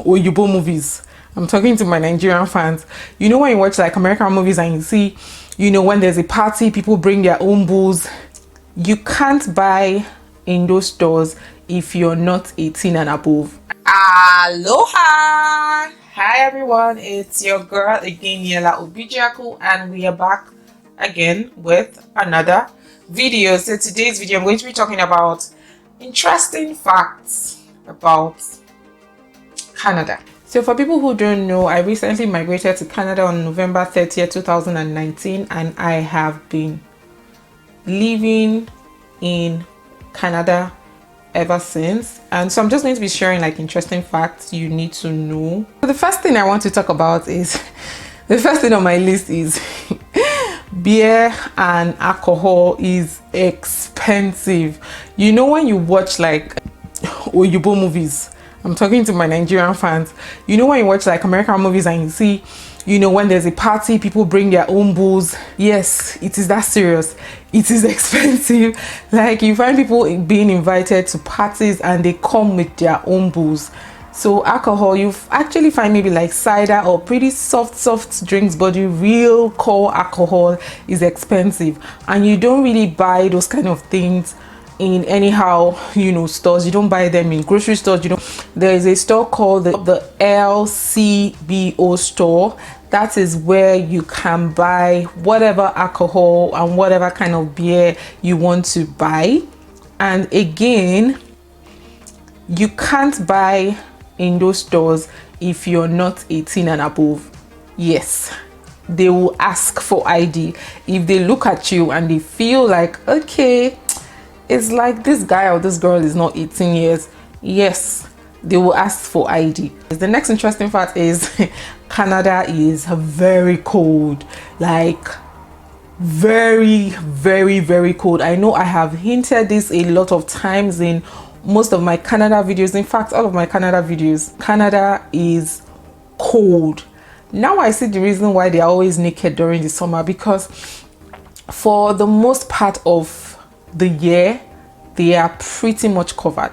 Oyibo movies. I'm talking to my Nigerian fans. You know, when you watch like American movies and you see, you know, when there's a party, people bring their own booze. You can't buy in those stores if you're not 18 and above. Aloha! Hi everyone, it's your girl again, Niella Obijiaku, and we are back again with another video. So today's video, I'm going to be talking about interesting facts about Canada. So for people who don't know, I recently migrated to Canada on November 30th, 2019, and I have been living in Canada ever since. And so I'm just going to be sharing like interesting facts you need to know. So the first thing I want to talk about is the first thing on my list is beer and alcohol is expensive. You know, when you watch like Oyibo movies, I'm talking to my Nigerian fans. You know, when you watch like American movies and you see, you know, when there's a party, people bring their own booze. Yes, it is that serious. It is expensive. Like, you find people being invited to parties and they come with their own booze. So alcohol, you actually find maybe like cider or pretty soft drinks, but the real core alcohol is expensive. And you don't really buy those kind of things in anyhow, you know, stores. You don't buy them in grocery stores. You know, there is a store called the LCBO store. That is where you can buy whatever alcohol and whatever kind of beer you want to buy. And again, you can't buy in those stores if you're not 18 and above. Yes, they will ask for ID. If they look at you and they feel like, okay, it's like this guy or this girl is not 18 years, yes, they will ask for ID. The next interesting fact is Canada is very cold, like very cold. I know I have hinted this a lot of times in most of my Canada videos. In fact, all of my Canada videos, Canada is cold. Now I see the reason why they're always naked during the summer, because for the most part of the year they are pretty much covered.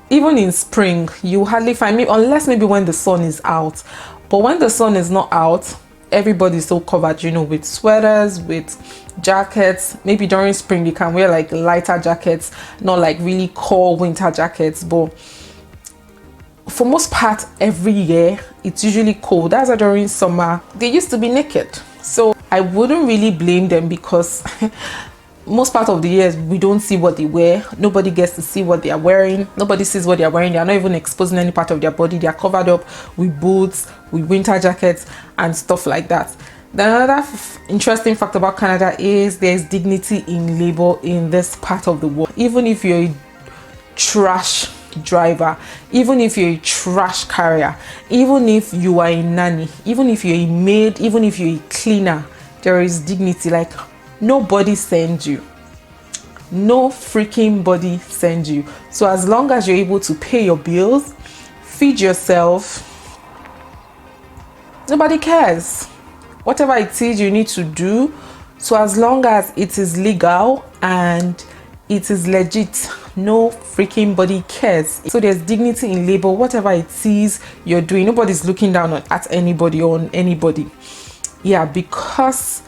Even in spring, you hardly find me, unless maybe when the sun is out. But when the sun is not out, everybody's so covered, you know, with sweaters, with jackets. Maybe during spring you can wear like lighter jackets, not like really cold winter jackets. But for most part, every year it's usually cold. That's why during summer they used to be naked. So I wouldn't really blame them, because most part of the years we don't see what they wear. Nobody gets to see what they are wearing. Nobody sees what they are wearing. They are not even exposing any part of their body. They are covered up with boots, with winter jackets and stuff like that. Then another interesting fact about Canada is there's dignity in labor in this part of the world. Even if you're a trash driver, even if you're a trash carrier, even if you are a nanny, even if you're a maid, even if you're a cleaner, there is dignity. Like, nobody sends you. No freaking body sends you. So as long as you're able to pay your bills, feed yourself, nobody cares. Whatever it is you need to do, so as long as it is legal and it is legit, no freaking body cares. So there's dignity in labor. Whatever it is you're doing, nobody's looking down at anybody or on anybody. Yeah, because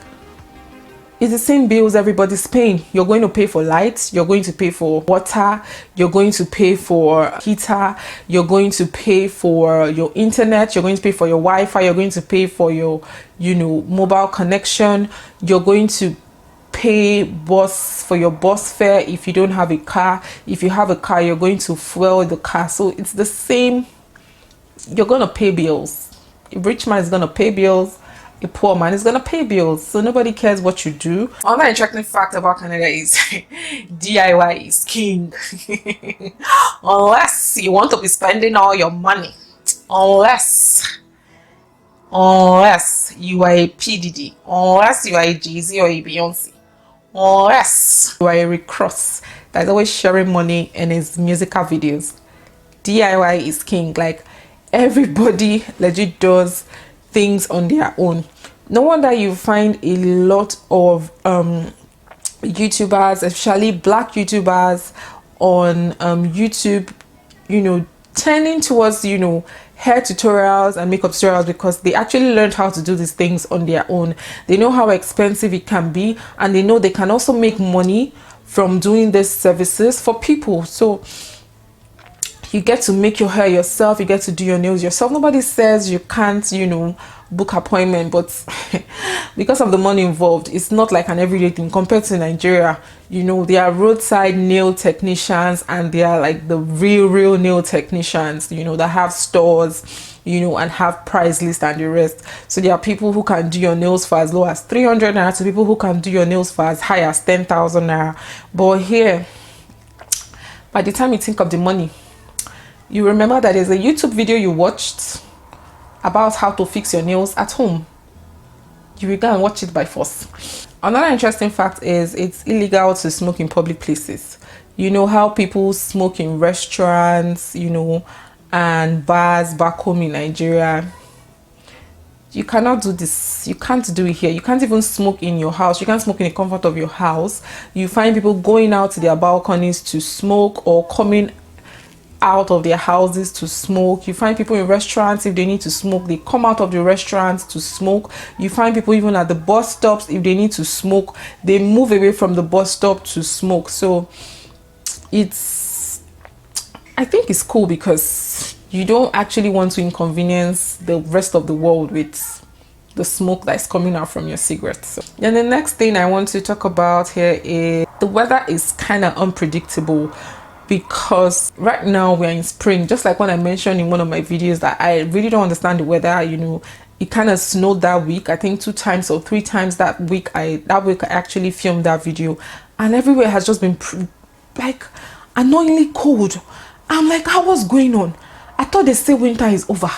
it's the same bills everybody's paying. You're going to pay for lights, you're going to pay for water, you're going to pay for heater, you're going to pay for your internet, you're going to pay for your Wi-Fi, you're going to pay for your, you know, mobile connection, you're going to pay for your bus fare if you don't have a car. If you have a car, you're going to fuel the car. So it's the same. You're going to pay bills. A rich man is going to pay bills. A poor man is gonna pay bills. So nobody cares what you do. Another interesting fact about Canada is DIY is king. Unless you want to be spending all your money, unless you are a PDD, unless you are a Jay-Z or a Beyonce, unless you are a Rick Ross that's always sharing money in his musical videos, DIY is king. Like, everybody legit does things on their own. No wonder you find a lot of YouTubers, especially black YouTubers on YouTube, you know, tending towards, you know, hair tutorials and makeup tutorials because they actually learned how to do these things on their own. They know how expensive it can be, and they know they can also make money from doing these services for people. So you get to make your hair yourself, you get to do your nails yourself. Nobody says you can't, you know, book appointment, but because of the money involved, it's not like an everyday thing. Compared to Nigeria, you know, they are roadside nail technicians, and they are like the real nail technicians, you know, that have stores, you know, and have price list and the rest. So there are people who can do your nails for as low as 300 naira to people who can do your nails for as high as 10,000 naira. But here, by the time you think of the money, you remember that there's a YouTube video you watched about how to fix your nails at home. You will go and watch it by force. Another interesting fact is it's illegal to smoke in public places. You know how people smoke in restaurants, you know, and bars back home in Nigeria. You cannot do this. You can't do it here. You can't even smoke in your house. You can't smoke in the comfort of your house. You find people going out to their balconies to smoke, or coming out of their houses to smoke. You find people in restaurants, if they need to smoke, they come out of the restaurants to smoke. You find people even at the bus stops, if they need to smoke, they move away from the bus stop to smoke. So I think it's cool because you don't actually want to inconvenience the rest of the world with the smoke that's coming out from your cigarettes. So, then the next thing I want to talk about here is the weather is kind of unpredictable, because right now we're in spring. Just like when I mentioned in one of my videos that I really don't understand the weather, you know, it kind of snowed that week. I think 2 times or 3 times that week I actually filmed that video, and everywhere has just been like annoyingly cold. I'm like, what's going on? I thought they said winter is over.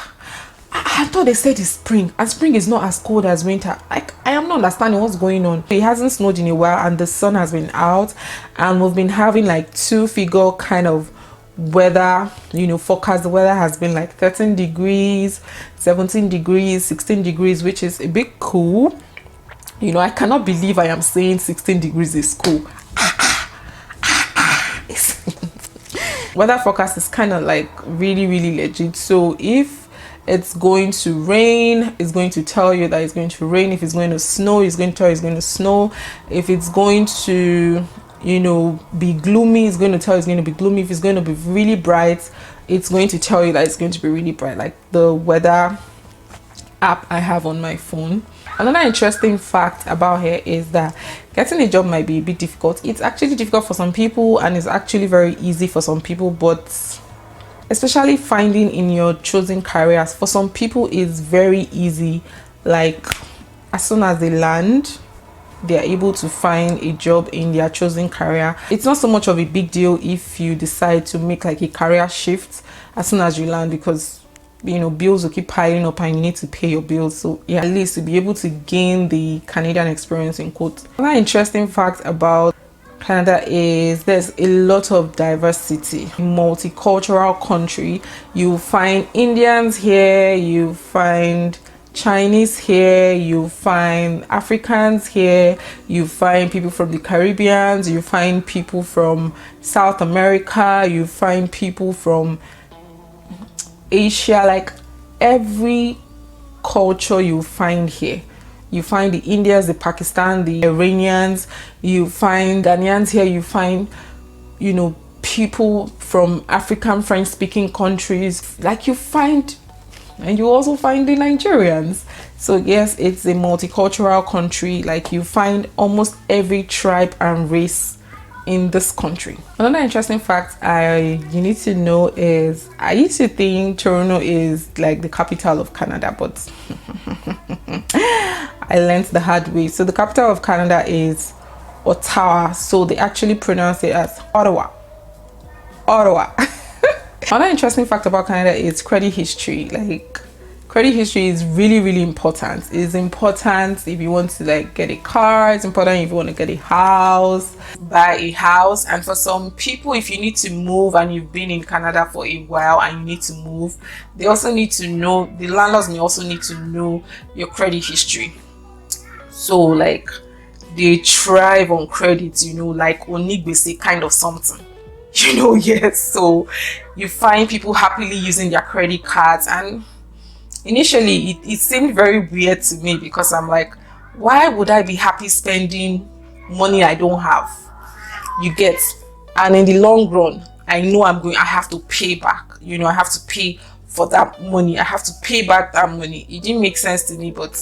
I thought they said it's spring, and spring is not as cold as winter. Like, I am not understanding what's going on. It hasn't snowed in a while, and the sun has been out, and we've been having like 2-figure kind of weather, you know, forecast. The weather has been like 13 degrees, 17 degrees, 16 degrees, which is a bit cool. You know, I cannot believe I am saying 16 degrees is cool. Weather forecast is kind of like really legit. So if it's going to rain, it's going to tell you that it's going to rain. If it's going to snow, it's going to tell you it's going to snow. If it's going to, you know, be gloomy, it's going to tell you it's going to be gloomy. If it's going to be really bright, it's going to tell you that it's going to be really bright, like the weather app I have on my phone. Another interesting fact about here is that getting a job might be a bit difficult. It's actually difficult for some people, and it's actually very easy for some people, but especially finding in your chosen careers, for some people is very easy. Like, as soon as they land, they are able to find a job in their chosen career. It's not so much of a big deal if you decide to make like a career shift as soon as you land, because, you know, bills will keep piling up and you need to pay your bills. So yeah, at least to be able to gain the Canadian experience, in quotes. Another interesting fact about Canada is there's a lot of diversity. Multicultural country. You find Indians here, you find Chinese here, you find Africans here, you find people from the Caribbean, you find people from South America, you find people from Asia. Like, every culture you find here. You find the Indians, the Pakistan, the Iranians, you find Ghanaians here, you find, you know, people from African French speaking countries. Like, you find, and you also find the Nigerians. So yes, it's a multicultural country. Like, you find almost every tribe and race in this country. Another interesting fact you need to know is, I used to think Toronto is like the capital of Canada, but I learned the hard way. So the capital of Canada is Ottawa. So they actually pronounce it as Ottawa. Another interesting fact about Canada is credit history. Like, credit history is really important. It's important if you want to like get a car. It's important if you want to get a house, buy a house. And for some people, if you need to move and you've been in Canada for a while and you need to move, they also need to know, the landlords may also need to know your credit history. So like, they thrive on credit, you know, like Onigbese kind of something, you know. Yes, so you find people happily using their credit cards. And initially it seemed very weird to me, because I'm like, why would I be happy spending money I don't have? You get? And in the long run, I know I have to pay back. I have to pay for that money. I have to pay back that money. It didn't make sense to me, but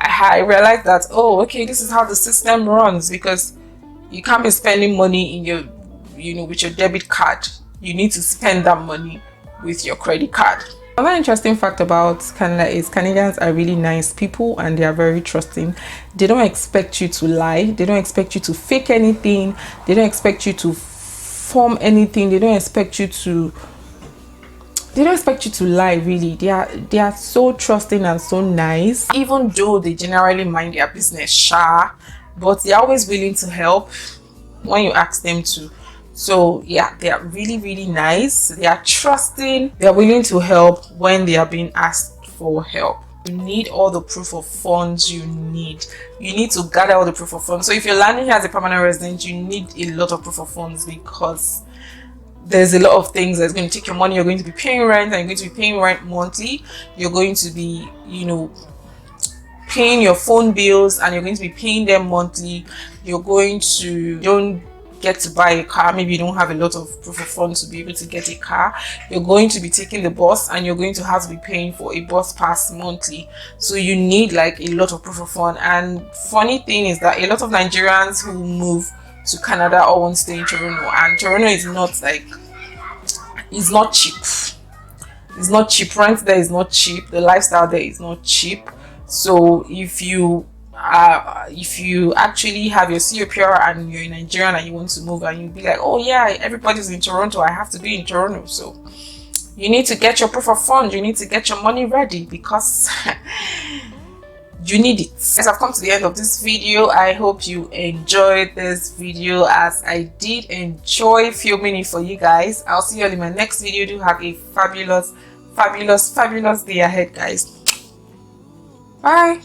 I realized that, oh, okay, this is how the system runs, because you can't be spending money in your, with your debit card. You need to spend that money with your credit card. Another interesting fact about Canada is Canadians are really nice people, and they are very trusting. They don't expect you to lie. They don't expect you to fake anything. They don't expect you to form anything. They don't expect you to lie, really. They are so trusting and so nice, even though they generally mind their business sha, but they're always willing to help when you ask them to. So yeah, they are really, really nice. They are trusting. They are willing to help when they are being asked for help. You need all the proof of funds you need. You need to gather all the proof of funds. So if you're landing here as a permanent resident, you need a lot of proof of funds, because there's a lot of things that's going to take your money. You're going to be paying rent, and you're going to be paying rent monthly. You're going to be, paying your phone bills, and you're going to be paying them monthly. You don't get to buy a car. Maybe you don't have a lot of proof of funds to be able to get a car. You're going to be taking the bus, and you're going to have to be paying for a bus pass monthly. So you need like a lot of proof of fund. And funny thing is that a lot of Nigerians who move to Canada all want to stay in Toronto, and Toronto is not cheap. It's not cheap. Rent there is not cheap. The lifestyle there is not cheap. So if you actually have your COPR and you're in Nigeria and you want to move, and you'll be like, oh yeah, everybody's in Toronto, I have to be in Toronto. So you need to get your proof of funds. You need to get your money ready, because you need it. As I've come to the end of this video, I hope you enjoyed this video as I did enjoy filming it for you guys. I'll see you all in my next video. Do have a fabulous day ahead, guys. Bye.